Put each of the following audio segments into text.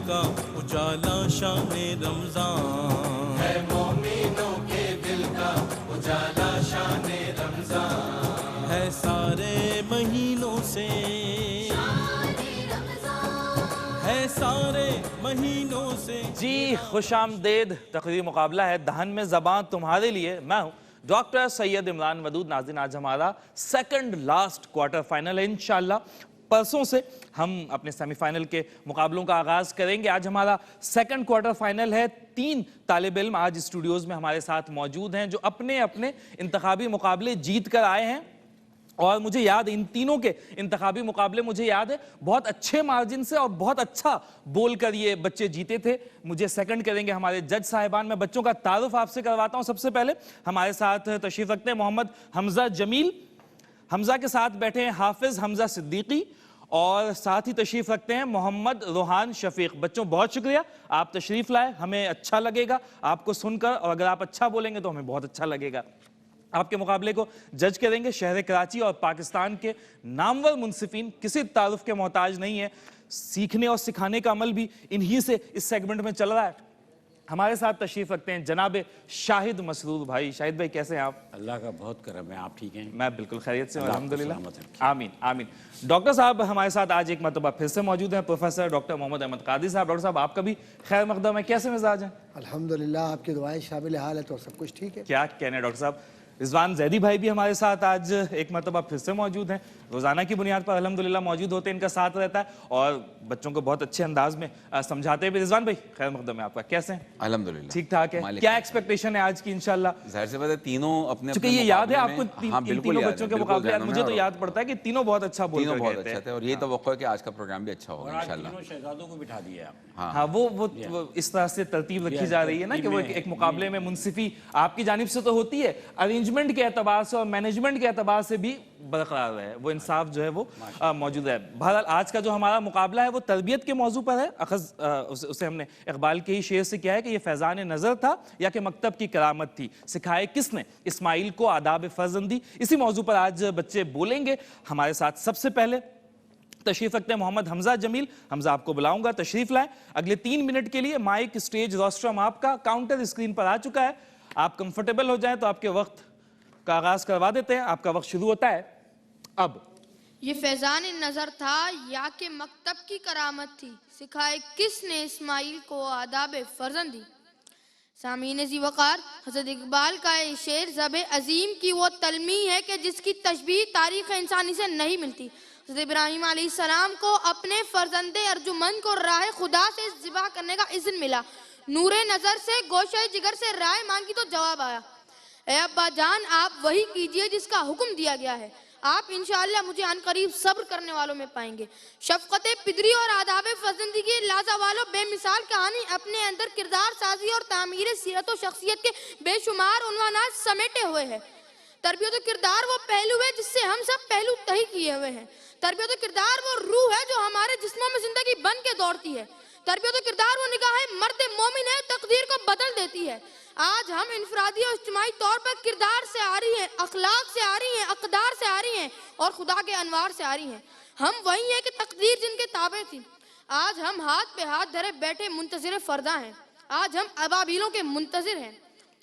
کا اجالا شان رمضان ہے، مومنوں کے دل کا اجالا شان رمضان ہے، سارے مہینوں سے ہے، سارے مہینوں سے۔ جی خوش آمدید، تقریری مقابلہ ہے دہن میں زبان تمہارے لیے۔ میں ہوں ڈاکٹر سید عمران ودود۔ ناظرین آج ہمارا سیکنڈ لاسٹ کوارٹر فائنل ہے انشاءاللہ۔ پرسوں سے ہم اپنے سیمی فائنل کے مقابلوں کا آغاز کریں گے۔ آج ہمارا سیکنڈ کوارٹر فائنل ہے۔ 3 طالب علم آج اسٹوڈیوز میں ہمارے ساتھ موجود ہیں جو اپنے اپنے انتخابی مقابلے جیت کر آئے ہیں، اور مجھے یاد ہے ان تینوں کے انتخابی مقابلے مجھے یاد ہے بہت اچھے مارجن سے اور بہت اچھا بول کر یہ بچے جیتے تھے۔ مجھے سیکنڈ کریں گے ہمارے جج صاحبان۔ میں بچوں کا تعارف آپ سے کرواتا ہوں۔ سب سے پہلے ہمارے ساتھ تشریف رکھتے ہیں محمد حمزہ جمیل، حمزہ کے ساتھ بیٹھے ہیں حافظ حمزہ صدیقی، اور ساتھ ہی تشریف رکھتے ہیں محمد روحان شفیق۔ بچوں بہت شکریہ، آپ تشریف لائے، ہمیں اچھا لگے گا آپ کو سن کر، اور اگر آپ اچھا بولیں گے تو ہمیں بہت اچھا لگے گا۔ آپ کے مقابلے کو جج کریں گے شہر کراچی اور پاکستان کے نامور منصفین، کسی تعارف کے محتاج نہیں ہے۔ سیکھنے اور سکھانے کا عمل بھی انہی سے اس سیگمنٹ میں چل رہا ہے۔ ہمارے ساتھ تشریف رکھتے ہیں جناب شاہد مسرور بھائی۔ شاہد بھائی کیسے ہیں آپ؟ اللہ کا بہت کرم ہے، آپ ٹھیک ہیں؟ میں بالکل خیریت سے ہوں الحمدللہ۔ سلامت رکھیں۔ آمین آمین۔ ڈاکٹر صاحب ہمارے ساتھ آج ایک مرتبہ پھر سے موجود ہیں، پروفیسر ڈاکٹر محمد احمد قادری صاحب۔ ڈاکٹر صاحب آپ کا بھی خیر مقدم ہے، کیسے مزاج ہیں؟ الحمدللہ آپ کی دعائیں شامل حال ہے تو سب کچھ ٹھیک ہے۔ کیا کہنے ڈاکٹر صاحب۔ رضوان زیدی بھائی بھی ہمارے ساتھ آج ایک مرتبہ پھر سے موجود ہیں، روزانہ کی بنیاد پر الحمدللہ موجود ہوتے ہیں، ان کا ساتھ رہتا ہے اور بچوں کو بہت اچھے انداز میں سمجھاتے ہیں۔ رضوان بھائی خیر مقدم ہے آپ کا، کیسے ہیں؟ الحمدللہ ٹھیک ٹھاک ہے۔ کیا ایکسپیکٹیشن ہے آج کی انشاءاللہ؟ ظاہر سی بات ہے تینوں اپنے چونکہ یہ یاد ہے آپ کو ہاں ان بالکل تینوں یاد بچوں ہے، کے بالکل مقابلے ذہنوں میں مجھے تو اور یاد پڑتا ہے کہ تینوں بہت اچھا بول تینوں کر بہت گئے اچھا تھے، تھے، اور یہ توقع ہے کہ آج کا پروگرام بھی اچھا ہوگا انشاءاللہ۔ تینوں شہزادوں کو بٹھا دیا آپ نے۔ ہاں وہ اس طرح سے ترتیب رکھی جا رہی ہے نا کہ وہ ایک مقابلے میں منصفی آپ کی جانب سے تو ہوتی ہے، ارینجمنٹ کے اعتبار سے اور مینجمنٹ کے اعتبار سے بھی برقرار ہے، وہ انصاف جو ہے وہ موجود ہے۔ بہرحال آج کا جو ہمارا مقابلہ ہے وہ تربیت کے موضوع پر ہے۔ اخذ اسے ہم نے اقبال کے ہی شعر سے کیا ہے کہ یہ فیضان نظر تھا یا کہ مکتب کی کرامت تھی، سکھائے کس نے اسماعیل کو آداب فرزندی۔ اسی موضوع پر آج بچے بولیں گے۔ ہمارے ساتھ سب سے پہلے تشریف رکھتے ہیں محمد حمزہ جمیل۔ حمزہ آپ کو بلاؤں گا، تشریف لائیں۔ اگلے 3 منٹ کے لیے مائک، اسٹیج، روسٹرم آپ کا، کاؤنٹر اسکرین پر آ چکا ہے۔ آپ کمفرٹیبل ہو جائیں تو آپ کے وقت کا آغاز کروا دیتے ہیں۔ آپ کا وقت شروع ہوتا ہے اب۔ یہ فیضان نظر تھا یا کہ مکتب کی کرامت تھی، سکھائے کس نے اسماعیل کو آداب فرزندی۔ سامعین ذی وقار، حضرت اقبال کا یہ شعر ذب عظیم کی وہ تلمیح ہے کہ جس کی تشبیہ تاریخ انسانی سے نہیں ملتی۔ حضرت ابراہیم علیہ السلام کو اپنے فرزند ارجمند کو راہ خدا سے ذبح کرنے کا اذن ملا، نور نظر سے گوشہ جگر سے رائے مانگی تو جواب آیا، اے ابا جان آپ وہی کیجئے جس کا حکم دیا گیا ہے، آپ انشاءاللہ مجھے عن قریب صبر کرنے والوں میں پائیں گے۔ شفقت پدری اور آداب فرزندگی کی لازہ والو بے مثال کہانی اپنے اندر کردار سازی اور تعمیر سیرت و شخصیت کے بے شمار عنوانات سمیٹے ہوئے ہے۔ تربیت و کردار وہ پہلو ہے جس سے ہم سب پہلو تہی کیے ہوئے ہیں۔ تربیت و کردار وہ روح ہے جو ہمارے جسموں میں زندگی بن کے دوڑتی ہے۔ تربیت و کردار وہ نگاہ مرد مومن ہے، تقدیر کو بدل دیتی ہے۔ آج ہم انفرادی اور اجتماعی طور پر کردار سے آ رہی ہیں، اخلاق سے آ رہی ہیں، اقدار سے آ رہی ہیں اور خدا کے انوار سے آ رہی ہیں۔ ہم وہی ہیں کہ تقدیر جن کے تابع تھی۔ آج ہم ہاتھ پہ ہاتھ دھرے بیٹھے منتظر فردا ہیں، آج ہم ابابیلوں کے منتظر ہیں۔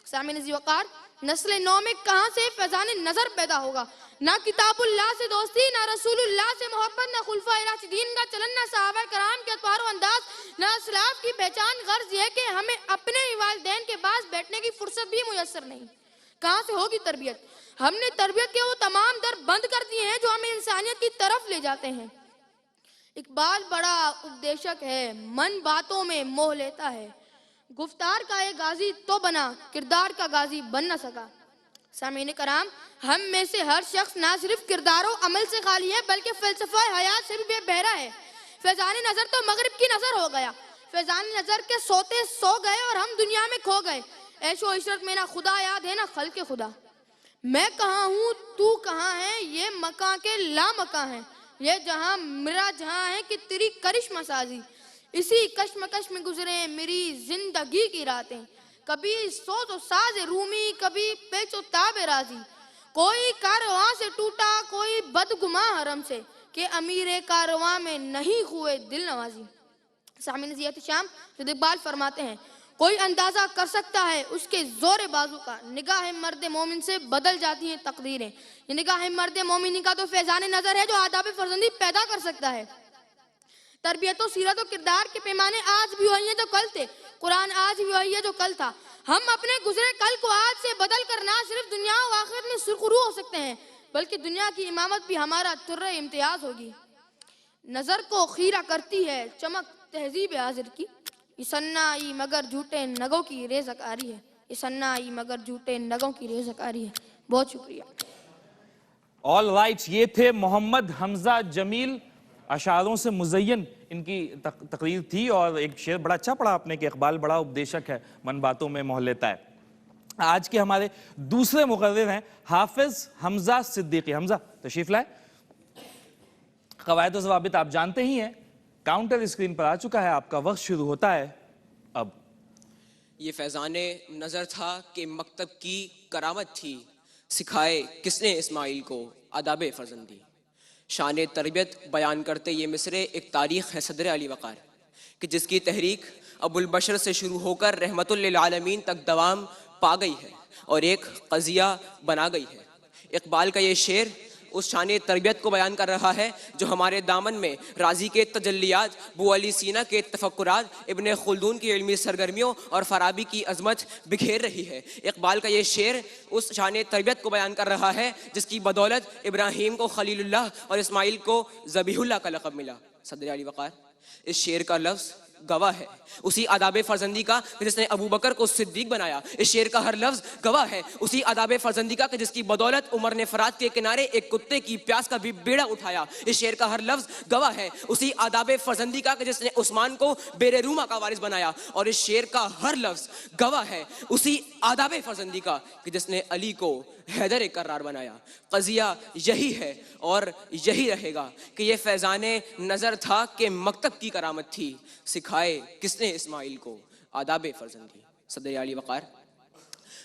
سامعین ذی وقار، نسل نو میں کہاں سے فیضان نظر پیدا ہوگا؟ نہ کتاب اللہ سے دوستی، نہ رسول اللہ سے محبت، نہ خلفائے راشدین کا چلن، نہ صحابہ کرام کے اطوار و انداز، نہ اسلاف کی پہچان۔ غرض یہ کہ ہمیں اپنے والدین کے پاس بیٹھنے کی فرصت بھی میسر نہیں۔ کہاں سے ہوگی تربیت؟ ہم نے تربیت کے وہ تمام در بند کر دیے ہیں جو ہمیں انسانیت کی طرف لے جاتے ہیں۔ اقبال بڑا اپدیشک ہے، من باتوں میں موہ لیتا ہے، گفتار کا ایک غازی تو بنا، کردار کا غازی بن نہ سکا۔ سامعین کرام، ہم میں سے ہر شخص نہ صرف کردار و عمل سے خالی ہے بلکہ فلسفہ حیات سے بھی بے بہرا ہے۔ فیضان نظر تو مغرب کی نظر ہو گیا، فیضان نظر کے سوتے سو گئے اور ہم دنیا میں کھو گئے۔ عیش و عشرت میں نہ خدا یاد ہے نہ خلق خدا۔ میں کہاں ہوں تو کہاں ہے، یہ مکاں کے لا مکاں ہے، یہ جہاں میرا جہاں ہے کہ تیری کرشمہ سازی۔ اسی کشمکش میں گزرے میری زندگی کی راتیں، کبھی سوز و ساز رومی، کبھی پیچ و تاب رازی۔ کوئی کارواں سے ٹوٹا، کوئی بدگماں حرم سے، کہ امیر کارواں میں نہیں ہوئے دل نوازی۔ سامعین ضیاء شام حضرت اقبال فرماتے ہیں کوئی اندازہ کر سکتا ہے اس کے زور بازو کا، نگاہ مرد مومن سے بدل جاتی ہیں تقدیریں. یہ نگاہ مرد مومن کا تو فیضان نظر ہے جو آداب فرزندی پیدا کر سکتا ہے. تربیت و سیرت و کردار کے پیمانے آج بھی وہی ہیں جو کل تھے. قرآن آج بھی وہی ہے جو کل تھا. ہم اپنے گزرے کل کو آج سے بدل کر نہ صرف دنیا و آخرت میں سرخرو ہو سکتے ہیں بلکہ دنیا کی امامت بھی ہمارا ترہ امتیاز ہوگی. نظر کو خیرہ کرتی ہے چمک تہذیب حاضر کی، یہ سنائی مگر جھوٹے نگوں کی ریزکاری ہے. یہ سنائی مگر جھوٹے نگوں کی ریزکاری ہے. بہت شکریہ. آل رائٹ، یہ تھے محمد حمزہ جمیل. اشعاروں سے مزین ان کی تقریر تھی اور ایک شعر بڑا اچھا پڑھا آپ نے کہ اقبال بڑا اپدیشک ہے، من باتوں میں موہ لیتا ہے. آج کے ہمارے دوسرے مقرر ہیں حافظ حمزہ صدیقی. حمزہ تشریف لائے. قواعد و ضوابط آپ جانتے ہی ہیں. کاؤنٹر اسکرین پر آ چکا ہے، آپ کا وقت شروع ہوتا ہے اب. یہ فیضان نظر تھا کہ مکتب کی کرامت تھی، سکھائے کس نے اسماعیل کو آداب فرزندی. شان تربیت بیان کرتے یہ مصرے ایک تاریخ ہے صدر علی وقار کہ جس کی تحریک ابو البشر سے شروع ہو کر رحمت للعالمین تک دوام پا گئی ہے اور ایک قضیہ بنا گئی ہے. اقبال کا یہ شعر اس شان تربیت کو بیان کر رہا ہے جو ہمارے دامن میں رازی کے تجلیات، بو علی سینا کے تفکرات، ابن خلدون کی علمی سرگرمیوں اور فارابی کی عظمت بکھیر رہی ہے. اقبال کا یہ شعر اس شان تربیت کو بیان کر رہا ہے جس کی بدولت ابراہیم کو خلیل اللہ اور اسماعیل کو ذبیح اللہ کا لقب ملا. صدر علی وقار، اس شعر کا لفظ گواہ ہے اسی آداب فرزندی کا کہ جس نے ابو بکر کو صدیق بنایا. اس شعر کا ہر لفظ گواہ ہے اسی آداب فرزندی کا کہ جس کی بدولت عمر نے فرات کے کنارے ایک کتے کی پیاس کا بھی بیڑا اٹھایا. اس شعر کا ہر لفظ گواہ ہے اسی آداب فرزندی کا کہ جس نے عثمان کو بیر روما کا وارث بنایا. اور اس شعر کا ہر لفظ گواہ ہے اسی آداب فرزندی کا کہ جس نے علی کو حیدر کرار بنایا. قضیہ یہی ہے اور یہی رہے گا کہ یہ فیضان نظر تھا کہ مکتب کی کرامت تھی، سکھائے کس نے اسماعیل کو آداب فرزندی. صدر علی وقار،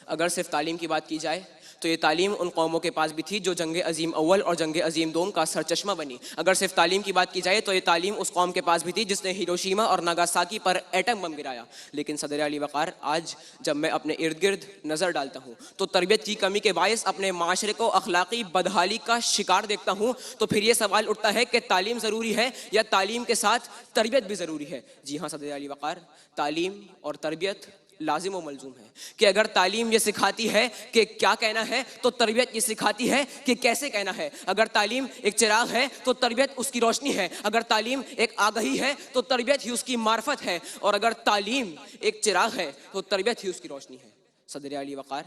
اگر صرف تعلیم کی بات کی جائے تو یہ تعلیم ان قوموں کے پاس بھی تھی جو جنگ عظیم اول اور جنگ عظیم دوم کا سرچشمہ بنی. اگر صرف تعلیم کی بات کی جائے تو یہ تعلیم اس قوم کے پاس بھی تھی جس نے ہیروشیما اور ناگاساکی پر ایٹم بم گرایا. لیکن صدر علی وقار، آج جب میں اپنے ارد گرد نظر ڈالتا ہوں تو تربیت کی کمی کے باعث اپنے معاشرے کو اخلاقی بدحالی کا شکار دیکھتا ہوں. تو پھر یہ سوال اٹھتا ہے کہ تعلیم ضروری ہے یا تعلیم کے ساتھ تربیت بھی ضروری ہے؟ جی ہاں صدر علی وقار، تعلیم اور تربیت لازم و ملزوم ہے کہ اگر تعلیم یہ سکھاتی ہے کہ کیا کہنا ہے تو تربیت یہ سکھاتی ہے کہ کیسے کہنا ہے. اگر تعلیم ایک چراغ ہے تو تربیت اس کی روشنی ہے. اگر تعلیم ایک آگہی ہے تو تربیت ہی اس کی معرفت ہے. اور اگر تعلیم ایک چراغ ہے تو تربیت ہی اس کی روشنی ہے. صدر علی وقار،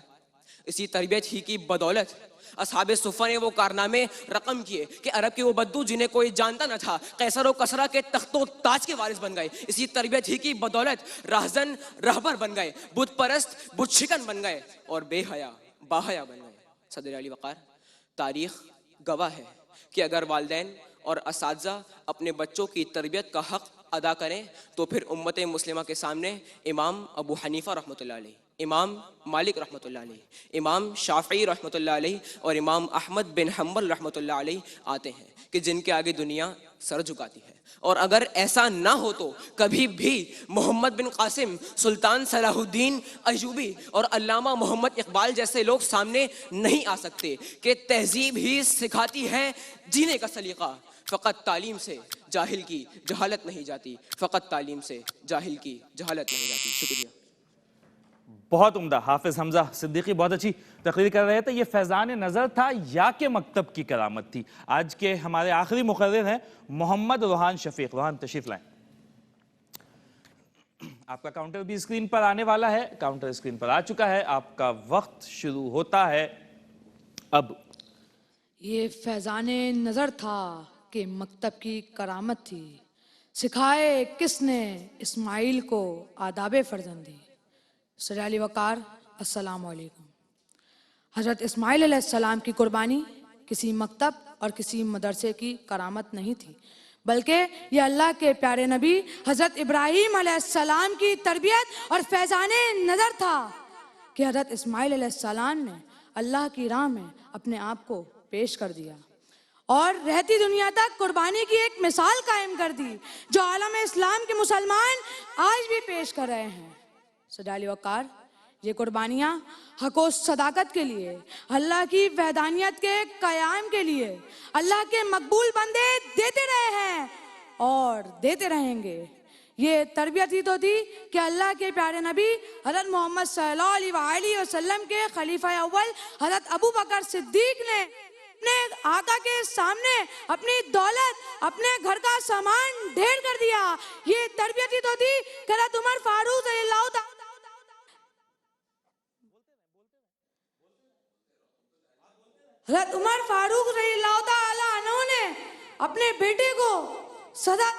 اسی تربیت ہی کی بدولت اصحاب صفہ نے وہ کارنامے رقم کیے کہ عرب کے وہ بدو جنہیں کوئی جانتا نہ تھا قیصر و کسریٰ کے تخت و تاج کے وارث بن گئے. اسی تربیت ہی کی بدولت راہزن رہبر بن گئے، بت پرست بت شکن بن گئے اور بے حیا باحیا بن گئے. صدر علی وقار، تاریخ گواہ ہے کہ اگر والدین اور اساتذہ اپنے بچوں کی تربیت کا حق ادا کریں تو پھر امت مسلمہ کے سامنے امام ابو حنیفہ رحمۃ اللہ علیہ، امام مالک رحمۃ اللہ علیہ، امام شافعی رحمۃ اللہ علیہ اور امام احمد بن حنبل رحمۃ اللہ علیہ آتے ہیں کہ جن کے آگے دنیا سر جھکاتی ہے. اور اگر ایسا نہ ہو تو کبھی بھی محمد بن قاسم، سلطان صلاح الدین ایوبی اور علامہ محمد اقبال جیسے لوگ سامنے نہیں آ سکتے کہ تہذیب ہی سکھاتی ہے جینے کا سلیقہ. فقط تعلیم سے جاہل کی جہالت نہیں جاتی، فقط تعلیم سے جاہل کی جہالت نہیں جاتی. شکریہ. بہت عمدہ. حافظ حمزہ صدیقی بہت اچھی تقریر کر رہے تھے. یہ فیضان نظر تھا یا کہ مکتب کی کرامت تھی. آج کے ہمارے آخری مقرر ہیں محمد روحان شفیق. روحان تشریف لائیں. آپ کا کاؤنٹر بھی اسکرین پر آنے والا ہے. کاؤنٹر اسکرین پر آ چکا ہے. آپ کا وقت شروع ہوتا ہے اب. یہ فیضان نظر تھا کہ مکتب کی کرامت تھی، سکھائے کس نے اسماعیل کو آداب فرزندی. صدر علی وقار، السلام علیکم. حضرت اسماعیل علیہ السلام کی قربانی کسی مکتب اور کسی مدرسے کی کرامت نہیں تھی، بلکہ یہ اللہ کے پیارے نبی حضرت ابراہیم علیہ السلام کی تربیت اور فیضان نظر تھا کہ حضرت اسماعیل علیہ السلام نے اللہ کی راہ میں اپنے آپ کو پیش کر دیا اور رہتی دنیا تک قربانی کی ایک مثال قائم کر دی جو عالم اسلام کے مسلمان آج بھی پیش کر رہے ہیں۔ سڈالی وقار، یہ قربانیاں حق و صداقت کے لیے، اللہ کی وحدانیت کے قیام کے لیے اللہ کے مقبول بندے دیتے رہے ہیں اور دیتے رہیں گے۔ یہ تربیت ہی تو تھی کہ اللہ کے پیارے نبی حضرت محمد صلی اللہ علیہ وآلہ وسلم کے خلیفہ اول حضرت ابو بکر صدیق نے اپنے آقا کے سامنے اپنی دولت، اپنے گھر کا سامان ڈھیر کر دیا۔ یہ تربیت ہی تو تھی کہ حضرت عمر فاروق رضی اللہ تعالیٰ حضرت عمر فاروق رضی اللہ تعالیٰ عنہ نے اپنے بیٹے کو صدا،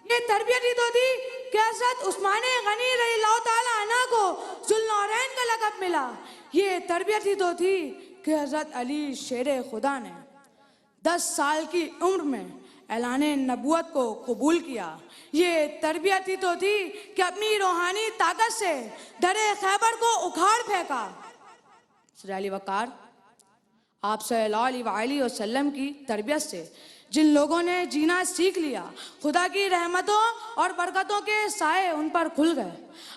یہ تربیت ہی تو تھی کہ حضرت عثمان غنی رضی اللہ تعالیٰ عنہ کو ذوالنورین کا لقب ملا۔ یہ تربیت ہی تو تھی کہ حضرت علی شیر خدا نے 10 سال کی عمر میں اعلان نبوت کو قبول کیا۔ یہ تربیت ہی تو تھی کہ اپنی روحانی طاقت سے در خیبر کو اکھاڑ پھینکا۔ سڈالی وقار، آپ صلی اللہ علیہ وآلہ وسلم کی تربیت سے جن لوگوں نے جینا سیکھ لیا، خدا کی رحمتوں اور برکتوں کے سائے ان پر کھل گئے۔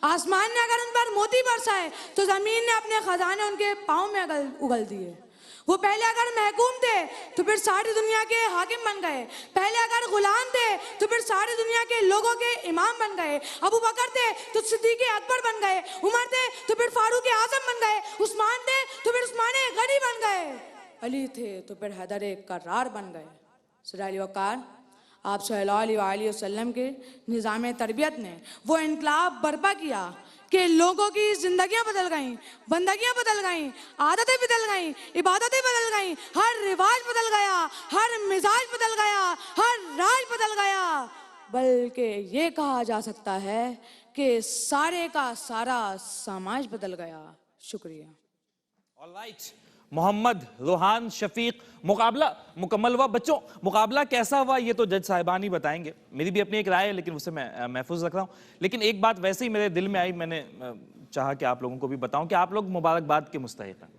آسمان نے اگر ان پر موتی برسائے تو زمین نے اپنے خزانے ان کے پاؤں میں اگل دیے۔ وہ پہلے اگر محکوم تھے تو پھر ساری دنیا کے حاکم بن گئے، پہلے اگر غلام تھے تو پھر ساری دنیا کے لوگوں کے امام بن گئے، ابو بکر تھے تو صدیق اکبر بن گئے، عمر تھے تو پھر فاروق اعظم بن گئے، عثمان تھے تو پھر عثمان غنی بن گئے، علی تھے تو پھر حیدر کرار بن گئے۔ سڈالی وقار، آپ صلی اللہ علیہ وآلہ وسلم کے نظام تربیت نے وہ انقلاب برپا کیا کہ لوگوں کی زندگیاں بدل گئیں، بندگیاں بدل گئیں، عادتیں بدل گئیں، عبادتیں بدل گئیں، ہر رواج بدل گیا، ہر مزاج بدل گیا، ہر راج بدل گیا، بلکہ یہ کہا جا سکتا ہے کہ سارے کا سارا سماج بدل گیا۔ شکریہ۔ All right. محمد روحان شفیق، مقابلہ مکمل ہوا۔ بچوں، مقابلہ کیسا ہوا یہ تو جج صاحبان ہی بتائیں گے، میری بھی اپنی ایک رائے ہے لیکن اسے میں محفوظ رکھ رہا ہوں۔ لیکن ایک بات ویسے ہی میرے دل میں آئی، میں نے چاہا کہ آپ لوگوں کو بھی بتاؤں کہ آپ لوگ مبارکباد کے مستحق ہیں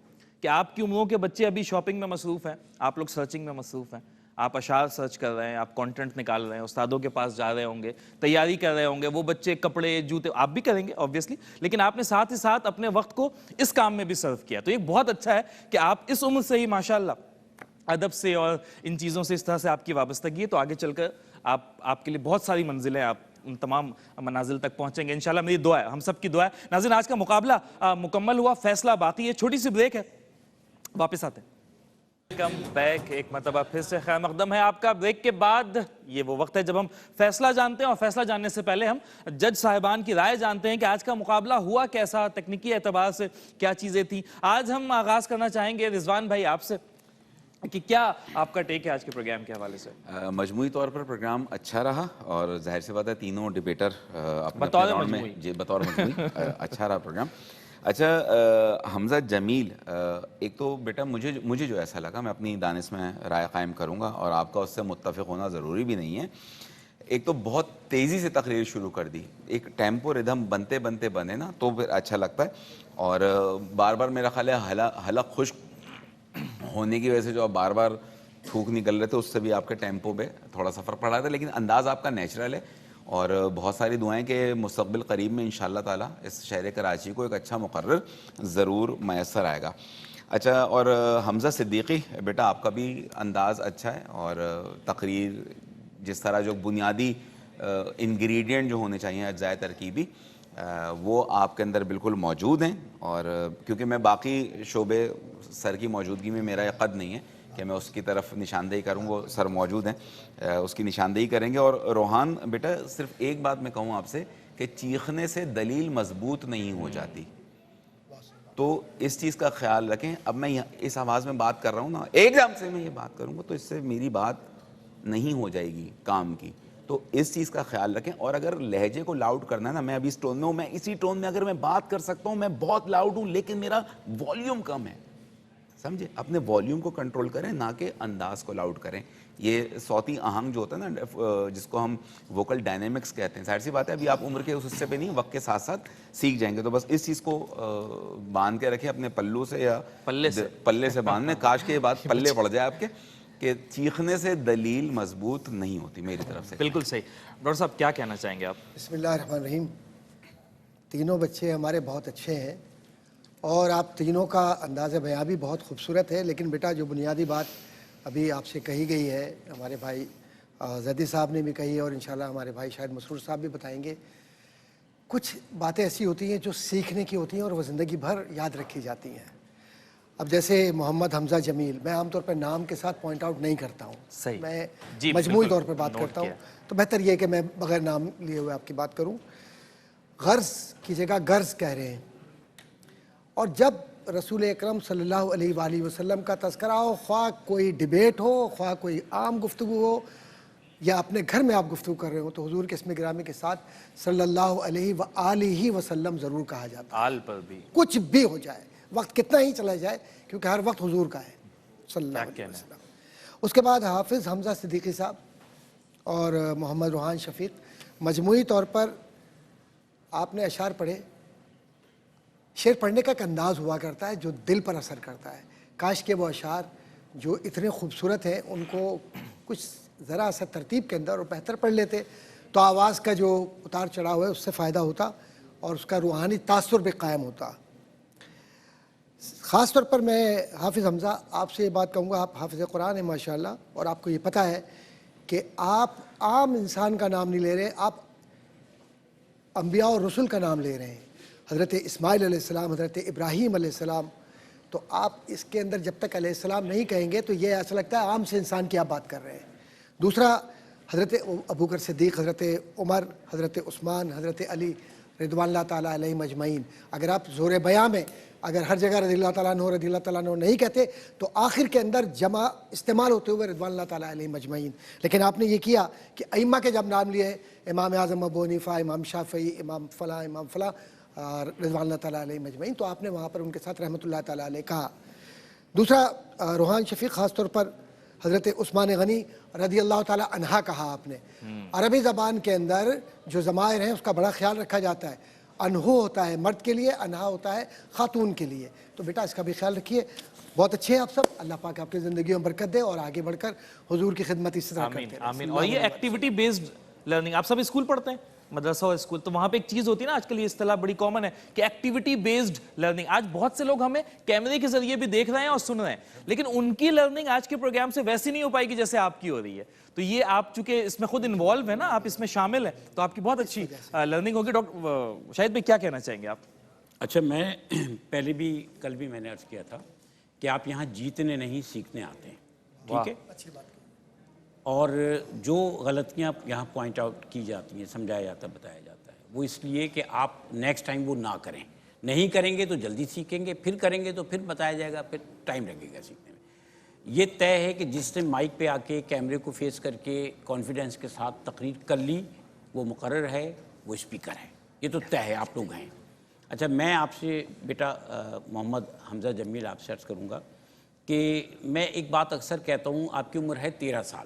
کہ آپ کی عمروں کے بچے ابھی شاپنگ میں مصروف ہیں، آپ لوگ سرچنگ میں مصروف ہیں، آپ اشعار سرچ کر رہے ہیں، آپ کانٹینٹ نکال رہے ہیں، استادوں کے پاس جا رہے ہوں گے، تیاری کر رہے ہوں گے، وہ بچے کپڑے جوتے آپ بھی کریں گے آبویسلی، لیکن آپ نے ساتھ ہی ساتھ اپنے وقت کو اس کام میں بھی صرف کیا۔ تو یہ بہت اچھا ہے کہ آپ اس عمر سے ہی ماشاءاللہ ادب سے اور ان چیزوں سے اس طرح سے آپ کی وابستگی ہے، تو آگے چل کر آپ کے لیے بہت ساری منزلیں، آپ ان تمام منازل تک پہنچیں گے انشاءاللہ، میری دعا ہے، ہم سب کی دعا ہے۔ ناظرین، آج کا مقابلہ مکمل ہوا، فیصلہ باقی ہے، چھوٹی سی بریک ہے، واپس آتے ہیں۔ ویلکم بیک، ایک مرتبہ پھر سے خیر مقدم ہے آپ کا۔ بریک کے بعد یہ وہ وقت ہے جب ہم فیصلہ جانتے ہیں، اور فیصلہ جاننے سے پہلے ہم جج صاحبان کی رائے جانتے ہیں کہ آج کا مقابلہ ہوا کیسا، تکنیکی اعتبار سے کیا چیزیں تھیں۔ آج ہم آغاز کرنا چاہیں گے رضوان بھائی آپ سے کہ کیا آپ کا ٹیک ہے آج کے پروگرام کے حوالے سے؟ مجموعی طور پر پروگرام اچھا رہا، اور ظاہر سی بات ہے تینوں ڈیبیٹر بطور مجموعی جی بطور مجموعی اچھا رہا پروگرام۔ اچھا حمزہ جمیل، ایک تو بیٹا مجھے جو ایسا لگا، میں اپنی دانش میں رائے قائم کروں گا اور آپ کا اس سے متفق ہونا ضروری بھی نہیں ہے، ایک تو بہت تیزی سے تقریر شروع کر دی، ایک ٹیمپو ردھم بنتے بنے نا تو پھر اچھا لگتا ہے، اور بار بار میرا خیال ہے حلق خشک ہونے کی وجہ سے جو آپ بار بار تھوک نکل رہے تھے اس سے بھی آپ کے ٹیمپو پہ تھوڑا سا فرق پڑ رہا تھا، لیکن انداز آپ کا نیچرل ہے، اور بہت ساری دعائیں کہ مستقبل قریب میں انشاءاللہ تعالیٰ اس شہر کراچی کو ایک اچھا مقرر ضرور میسر آئے گا۔ اچھا، اور حمزہ صدیقی بیٹا آپ کا بھی انداز اچھا ہے، اور تقریر جس طرح جو بنیادی انگریڈینٹ جو ہونے چاہیے اجزائے ترکیبی وہ آپ کے اندر بالکل موجود ہیں، اور کیونکہ میں باقی شعبے سر کی موجودگی میں میرا یہ قد نہیں ہے کہ میں اس کی طرف نشاندہی کروں، وہ سر موجود ہیں، اس کی نشاندہی کریں گے۔ اور روحان بیٹا صرف ایک بات میں کہوں آپ سے کہ چیخنے سے دلیل مضبوط نہیں ہو جاتی، تو اس چیز کا خیال رکھیں۔ اب میں اس آواز میں بات کر رہا ہوں نا، ایک دم سے میں یہ بات کروں گا تو اس سے میری بات نہیں ہو جائے گی کام کی، تو اس چیز کا خیال رکھیں۔ اور اگر لہجے کو لاؤڈ کرنا ہے نا، میں ابھی اس ٹون میں ہوں، میں اسی ٹون میں اگر میں بات کر سکتا ہوں، میں بہت لاؤڈ ہوں لیکن میرا والیوم کم ہے، سمجھے؟ اپنے والیوم کو کنٹرول کریں، نہ کہ انداز کو لاؤڈ کریں۔ یہ صوتی آہنگ جو ہوتا ہے نا، جس کو ہم ووکل ڈائنامکس کہتے ہیں، ظاہر سی بات ہے ابھی آپ عمر کے اس حصے پہ نہیں، وقت کے ساتھ ساتھ سیکھ جائیں گے، تو بس اس چیز کو باندھ کے رکھیں اپنے پلو سے یا پلے سے باندھنے، کاش کے یہ بات پلے پڑ جائے آپ کے، کہ چیخنے سے دلیل مضبوط نہیں ہوتی میری طرف سے. بالکل صحیح. ڈاکٹر صاحب کیا کہنا چاہیں گے آپ؟ بسم اللہ الرحمن الرحیم. تینوں بچے ہمارے بہت اچھے ہیں اور آپ تینوں کا انداز بیان بھی بہت خوبصورت ہے، لیکن بیٹا جو بنیادی بات ابھی آپ سے کہی گئی ہے، ہمارے بھائی زیدی صاحب نے بھی کہی ہے اور انشاءاللہ ہمارے بھائی شاید مسرور صاحب بھی بتائیں گے. کچھ باتیں ایسی ہوتی ہیں جو سیکھنے کی ہوتی ہیں اور وہ زندگی بھر یاد رکھی جاتی ہیں. اب جیسے محمد حمزہ جمیل، میں عام طور پر نام کے ساتھ پوائنٹ آؤٹ نہیں کرتا ہوں، صحیح. میں جی، مجموعی بالکل. طور پر بات نوٹ کرتا ہوں، کیا. تو بہتر یہ ہے کہ میں بغیر نام لیے ہوئے آپ کی بات کروں. غرض کی جگہ غرض کہہ رہے ہیں، اور جب رسول اکرم صلی اللہ علیہ وآلہ وسلم کا تذکرہ ہو، خواہ کوئی ڈیبیٹ ہو، خواہ کوئی عام گفتگو ہو، یا اپنے گھر میں آپ گفتگو کر رہے ہو، تو حضور کے اسم گرامی کے ساتھ صلی اللہ علیہ وآلہ وسلم ضرور کہا جاتا ہے. آل پر بھی کچھ بھی ہو جائے، وقت کتنا ہی چلا جائے، کیونکہ ہر وقت حضور کا ہے صلی اللہ علیہ وسلم. اس کے بعد حافظ حمزہ صدیقی صاحب اور محمد روحان شفیق، مجموعی طور پر آپ نے اشعار پڑھے. شعر پڑھنے کا ایک انداز ہوا کرتا ہے جو دل پر اثر کرتا ہے. کاش کہ وہ اشعار جو اتنے خوبصورت ہیں ان کو کچھ ذرا سا ترتیب کے اندر اور بہتر پڑھ لیتے تو آواز کا جو اتار چڑھاؤ ہے اس سے فائدہ ہوتا اور اس کا روحانی تاثر بھی قائم ہوتا. خاص طور پر میں حافظ حمزہ آپ سے یہ بات کہوں گا، آپ حافظ قرآن ہیں ماشاءاللہ، اور آپ کو یہ پتہ ہے کہ آپ عام انسان کا نام نہیں لے رہے، آپ انبیاء اور رسول کا نام لے رہے ہیں. حضرت اسماعیل علیہ السلام، حضرت ابراہیم علیہ السلام. تو آپ اس کے اندر جب تک علیہ السلام نہیں کہیں گے تو یہ ایسا لگتا ہے عام سے انسان کی آپ بات کر رہے ہیں. دوسرا، حضرت ابوبکر صدیق، حضرت عمر، حضرت عثمان، حضرت علی رضوان اللہ تعالیٰ علیہ مجمعین. اگر آپ زور بیاں میں اگر ہر جگہ رضی اللہ تعالیٰ عنہ رضی اللہ تعالیٰ عنہ نہیں کہتے تو آخر کے اندر جمع استعمال ہوتے ہوئے رضوان اللہ تعالیٰ علیہ مجمعین. لیکن آپ نے یہ کیا کہ ائمہ کے جب نام لیے، امام اعظم ابو حنیفہ، امام شافعی، امام فلاں، امام فلاں رضوان اللہ تعالیٰ علیہ مجمعین، تو آپ نے وہاں پر ان کے ساتھ رحمۃ اللہ تعالیٰ علیہ کہا. دوسرا، روحان شفیق خاص طور پر حضرت عثمان غنی رضی اللہ تعالیٰ عنہ کہا آپ نے. عربی زبان کے اندر جو ضمائر ہیں اس کا بڑا خیال رکھا جاتا ہے. انہو ہوتا ہے مرد کے لیے، انہا ہوتا ہے خاتون کے لیے. تو بیٹا اس کا بھی خیال رکھیے. بہت اچھے ہیں آپ سب، اللہ پاک آپ کی زندگیوں میں برکت دے اور آگے بڑھ کر حضور کی خدمت اس طرح کرتے رہیں. آمین. اور یہ ایکٹیویٹی بیسڈ لرننگ، آپ سب اسکول پڑھتے ہیں، مدرسہ اور اسکول، تو وہاں پہ ایک چیز ہوتی ہے نا، آج کل یہ اصطلاح بڑی کامن ہے کہ ایکٹیویٹی بیسڈ لرننگ. آج بہت سے لوگ ہمیں کیمرے کے ذریعے بھی دیکھ رہے ہیں اور سن رہے ہیں، لیکن ان کی لرننگ آج کے پروگرام سے ویسی نہیں ہو پائے گی جیسے آپ کی ہو رہی ہے. تو یہ آپ چونکہ اس میں خود انوالو ہیں نا، آپ اس میں شامل ہیں، تو آپ کی بہت اچھی لرننگ ہوگی. ڈاکٹر شاہد بھائی کیا کہنا چاہیں گے آپ؟ اچھا، میں پہلے بھی کل بھی میں نے عرض کیا تھا کہ آپ یہاں جیتنے نہیں سیکھنے آتے ہیں، ٹھیک ہے؟ اور جو غلطیاں یہاں پوائنٹ آؤٹ کی جاتی ہیں، سمجھایا جاتا ہے، بتایا جاتا ہے، وہ اس لیے کہ آپ نیکسٹ ٹائم وہ نہ کریں. نہیں کریں گے تو جلدی سیکھیں گے، پھر کریں گے تو پھر بتایا جائے گا، پھر ٹائم لگے گا سیکھنے میں. یہ طے ہے کہ جس نے مائک پہ آ کے کیمرے کو فیس کر کے کانفیڈنس کے ساتھ تقریر کر لی وہ مقرر ہے، وہ اسپیکر ہے. یہ تو طے ہے، آپ لوگ ہیں. اچھا، میں آپ سے بیٹا محمد حمزہ جمیل آپ سے عرض کروں گا کہ میں ایک بات اکثر کہتا ہوں، آپ کی عمر ہے 13 سال،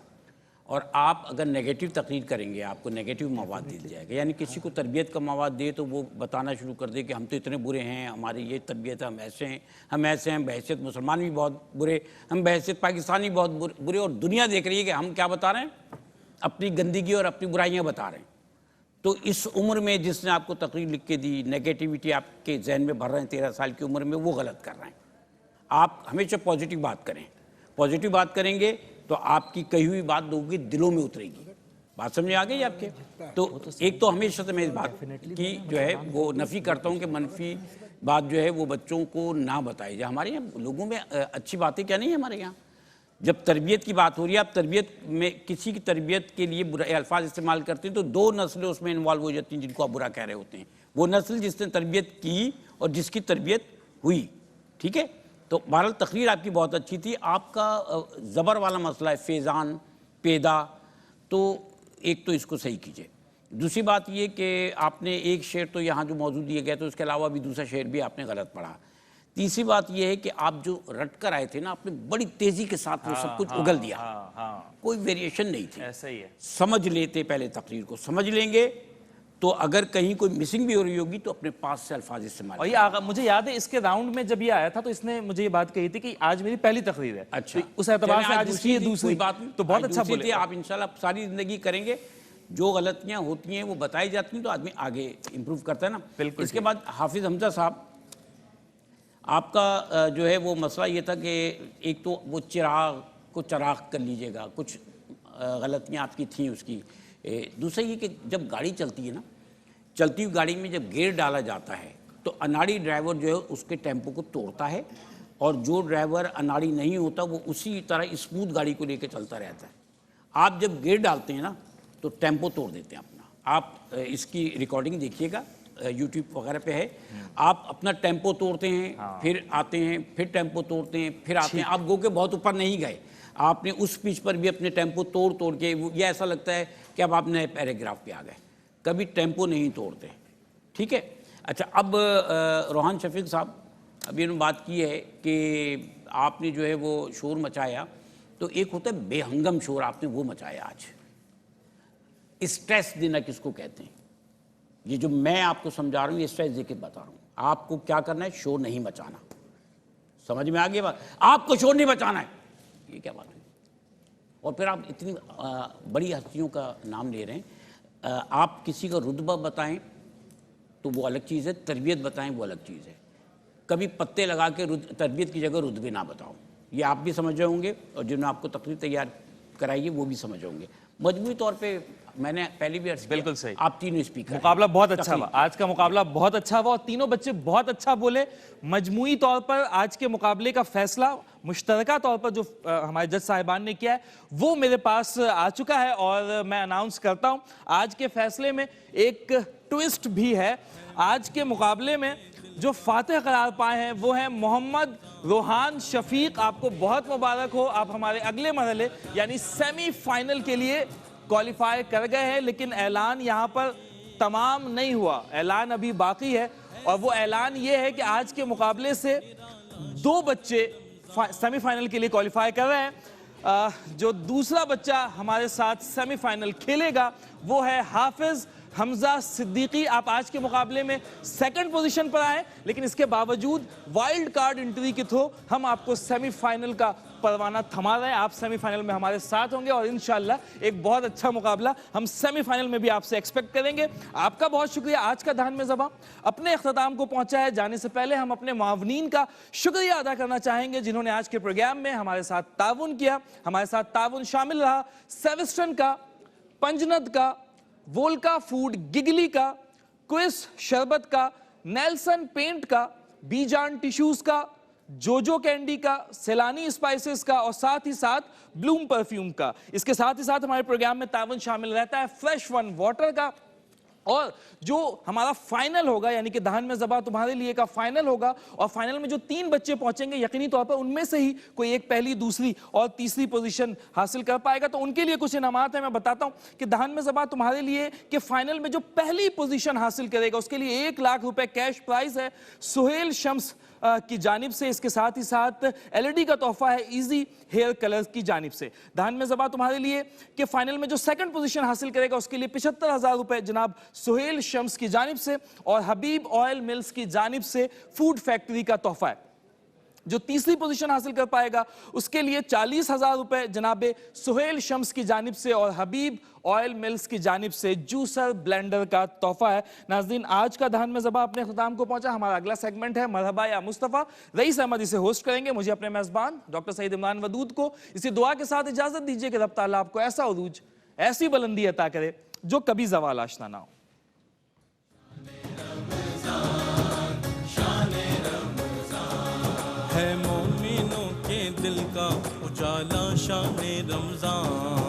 اور آپ اگر نیگیٹو تقریر کریں گے آپ کو نیگیٹو مواد دیا جائے گا. یعنی کسی کو تربیت کا مواد دے تو وہ بتانا شروع کر دے کہ ہم تو اتنے برے ہیں، ہماری یہ تربیت ہے، ہم ایسے ہیں، ہم ایسے ہیں، بحیثیت مسلمان بھی بہت برے، ہم بحیثیت پاکستانی بہت برے، اور دنیا دیکھ رہی ہے کہ ہم کیا بتا رہے ہیں، اپنی گندگی اور اپنی برائیاں بتا رہے ہیں. تو اس عمر میں جس نے آپ کو تقریر لکھ کے دی، نیگیٹیوٹی آپ کے ذہن میں بھر رہے ہیں 13 سال کی عمر میں، وہ غلط کر رہے ہیں. آپ ہمیشہ پازیٹیو بات کریں. پازیٹیو بات کریں گے تو آپ کی کہی ہوئی بات لوگوں کے دلوں میں اترے گی. بات سمجھ آ گئی آپ کے؟ تو ایک تو ہمیشہ سے میں اس بات کی جو ہے وہ نفی کرتا ہوں کہ منفی بات جو ہے وہ بچوں کو نہ بتائی جائے. ہمارے یہاں لوگوں میں اچھی باتیں کیا نہیں ہیں ہمارے یہاں. جب تربیت کی بات ہو رہی ہے، آپ تربیت میں کسی کی تربیت کے لیے برے الفاظ استعمال کرتے ہیں تو 2 نسلیں اس میں انوالو ہو جاتی ہیں جن کو آپ برا کہہ رہے ہوتے ہیں. وہ نسل جس نے تربیت کی اور جس کی تربیت ہوئی، ٹھیک ہے؟ تو بہرحال تقریر آپ کی بہت اچھی تھی. آپ کا زبر والا مسئلہ ہے، فیضان، پیدا، تو ایک تو اس کو صحیح کیجئے. دوسری بات یہ کہ آپ نے ایک شعر تو یہاں جو موضوع دیے گئے تو اس کے علاوہ بھی دوسرا شعر بھی آپ نے غلط پڑھا. تیسری بات یہ ہے کہ آپ جو رٹ کر آئے تھے نا، آپ نے بڑی تیزی کے ساتھ وہ سب کچھ اگل دیا، کوئی ویریشن نہیں تھی. ایسا ہی ہے. سمجھ لیتے، پہلے تقریر کو سمجھ لیں گے تو اگر کہیں کوئی مسنگ بھی ہو رہی ہوگی تو اپنے پاس سے الفاظ استعمال اور یہ آغا مجھے یاد ہے اس کے راؤنڈ میں جب یہ آیا تھا تو اس نے مجھے یہ بات کہی تھی کہ آج میری پہلی تقریر ہے. اچھا تو اس اعتبار سے آج اس کی یہ دوسری بات تو بہت اچھا بولے. آپ انشاءاللہ ساری زندگی کریں گے, جو غلطیاں ہوتی ہیں وہ بتائی جاتی ہیں تو آدمی آگے امپروو کرتا ہے نا. بالکل. اس کے بعد حافظ حمزہ صاحب, آپ کا جو ہے وہ مسئلہ یہ تھا کہ ایک تو وہ چراغ کو چراغ کر لیجئے گا, کچھ غلطیاں آپ کی تھیں اس کی. دوسرا یہ کہ جب گاڑی چلتی ہے نا, چلتی ہوئی گاڑی میں جب گیئر ڈالا جاتا ہے تو اناڑی ڈرائیور جو ہے اس کے ٹیمپو کو توڑتا ہے, اور جو ڈرائیور اناڑی نہیں ہوتا وہ اسی طرح اسموتھ گاڑی کو لے کے چلتا رہتا ہے. آپ جب گیئر ڈالتے ہیں نا تو ٹیمپو توڑ دیتے ہیں اپنا. آپ اس کی ریکارڈنگ دیکھیے گا, یوٹیوب وغیرہ پہ ہے. آپ اپنا ٹیمپو توڑتے ہیں, پھر آتے ہیں, پھر ٹیمپو توڑتے ہیں, پھر آتے ہیں. آپ گو کے بہت اوپر نہیں گئے, آپ نے اس پیچ پر بھی اپنے ٹیمپو توڑ کے, یہ ایسا لگتا ہے کہ اب آپ نئے پیراگراف پہ آ گئے. کبھی ٹیمپو نہیں توڑتے, ٹھیک ہے. اچھا, اب روحان شفیق صاحب, ابھی انہوں نے بات کی ہے کہ آپ نے جو ہے وہ شور مچایا, تو ایک ہوتا ہے بے ہنگم شور, آپ نے وہ مچایا آج. اسٹریس دینا کس کو کہتے ہیں؟ یہ جو میں آپ کو سمجھا رہا ہوں یہ اسٹریس دے کے بتا رہا ہوں. آپ کو کیا کرنا ہے, شور نہیں مچانا. سمجھ میں آگے بات, آپ کو شور نہیں مچانا ہے. یہ کیا بات ہے؟ اور پھر آپ اتنی بڑی ہستیوں کا نام لے رہے ہیں. آپ کسی کا رتبہ بتائیں تو وہ الگ چیز ہے, تربیت بتائیں وہ الگ چیز ہے. کبھی پتے لگا کے تربیت کی جگہ رتبے نہ بتاؤ. یہ آپ بھی سمجھ رہے ہوں گے, اور جنہوں نے آپ کو تقریر تیار کرائی ہے وہ بھی سمجھ رہے ہوں گے. مجموعی طور پہ میں نے پہلے بھی عرض کیا, بالکل صحیح, آپ تینوں اسپیکر, مقابلہ بہت اچھا ہوا. آج کا مقابلہ بہت اچھا ہوا اور تینوں بچے بہت اچھا بولے. مجموعی طور پر آج کے مقابلے کا فیصلہ مشترکہ طور پر جو ہمارے جج صاحبان نے کیا ہے وہ میرے پاس آ چکا ہے, اور میں اناؤنس کرتا ہوں آج کے فیصلے میں ایک ٹوسٹ بھی ہے. آج کے مقابلے میں جو فاتح قرار پائے ہیں وہ ہیں محمد روحان شفیق. آپ کو بہت مبارک ہو, آپ ہمارے اگلے مرحلے یعنی سیمی فائنل کے لیے کوالیفائی کر گئے ہیں. لیکن اعلان یہاں پر تمام نہیں ہوا, اعلان ابھی باقی ہے, اور وہ اعلان یہ ہے کہ آج کے مقابلے سے 2 بچے سیمی فائنل کے لیے کوالیفائی کر رہے ہیں. جو دوسرا بچہ ہمارے ساتھ سیمی فائنل کھیلے گا وہ ہے حافظ حمزہ صدیقی. آپ آج کے مقابلے میں سیکنڈ پوزیشن پر آئے, لیکن اس کے باوجود وائلڈ کارڈ انٹری کے تھرو ہم آپ کو سیمی فائنل کا پروانہ تھما رہے ہیں. آپ سیمی فائنل میں ہمارے ساتھ ہوں گے, اور انشاءاللہ ایک بہت اچھا مقابلہ ہم سیمی فائنل میں بھی آپ سے ایکسپیکٹ کریں گے. آپ کا بہت شکریہ. آج کا دہن میں زباں اپنے اختتام کو پہنچا ہے. جانے سے پہلے ہم اپنے معاونین کا شکریہ ادا کرنا چاہیں گے جنہوں نے آج کے پروگرام میں ہمارے ساتھ تعاون کیا. ہمارے ساتھ تعاون شامل رہا سیوسٹن کا, پنجند کا, وولکا فوڈ گگلی کا, کوئس شربت کا, نیلسن پینٹ کا, بی جان ٹیشوز کا, جوجو کینڈی کا, سیلانی اسپائسز کا, اور ساتھ ہی ساتھ بلوم پرفیوم کا. اس کے ساتھ ہی ساتھ ہمارے پروگرام میں تعاون شامل رہتا ہے فریش ون واٹر کا. اور جو ہمارا فائنل ہوگا یعنی کہ دہن میں زباں تمہارے لیے کا فائنل ہوگا, اور فائنل میں جو 3 بچے پہنچیں گے یقینی طور پر ان میں سے ہی کوئی ایک پہلی, دوسری اور تیسری پوزیشن حاصل کر پائے گا. تو ان کے لیے کچھ انعامات ہیں. میں بتاتا ہوں کہ دہن میں زباں تمہارے لیے کہ فائنل میں جو پہلی پوزیشن حاصل کرے گا اس کے لیے 1 لاکھ روپے کیش پرائز ہے سہیل شمس کی جانب سے. اس کے ساتھ ہی ساتھ LED کا تحفہ ہے ایزی ہیئر کلرز کی جانب سے. دہن میں زباں تمہارے لیے کہ فائنل میں جو سیکنڈ پوزیشن حاصل کرے گا اس کے لیے 75,000 روپے جناب سہیل شمس کی جانب سے, اور حبیب آئل ملز کی جانب سے فوڈ فیکٹری کا تحفہ ہے. جو تیسری پوزیشن حاصل کر پائے گا اس کے لیے 40,000 روپے جناب سہیل شمس کی جانب سے, اور حبیب آئل ملز کی جانب سے جوسر بلینڈر کا تحفہ ہے. ناظرین, آج کا دہن میں زباں اپنے اختتام کو پہنچا. ہمارا اگلا سیگمنٹ ہے مرحبا یا مصطفیٰ. رئیس احمد اسے ہوسٹ کریں گے. مجھے اپنے میزبان ڈاکٹر سعید عمران ودود کو اسی دعا کے ساتھ اجازت دیجیے کہ رب تعالیٰ آپ کو ایسا عروج, ایسی بلندی عطا کرے جو کبھی زوال آشنا نہ ہو. ہے مومنوں کے دل کا اجالا شان رمضان.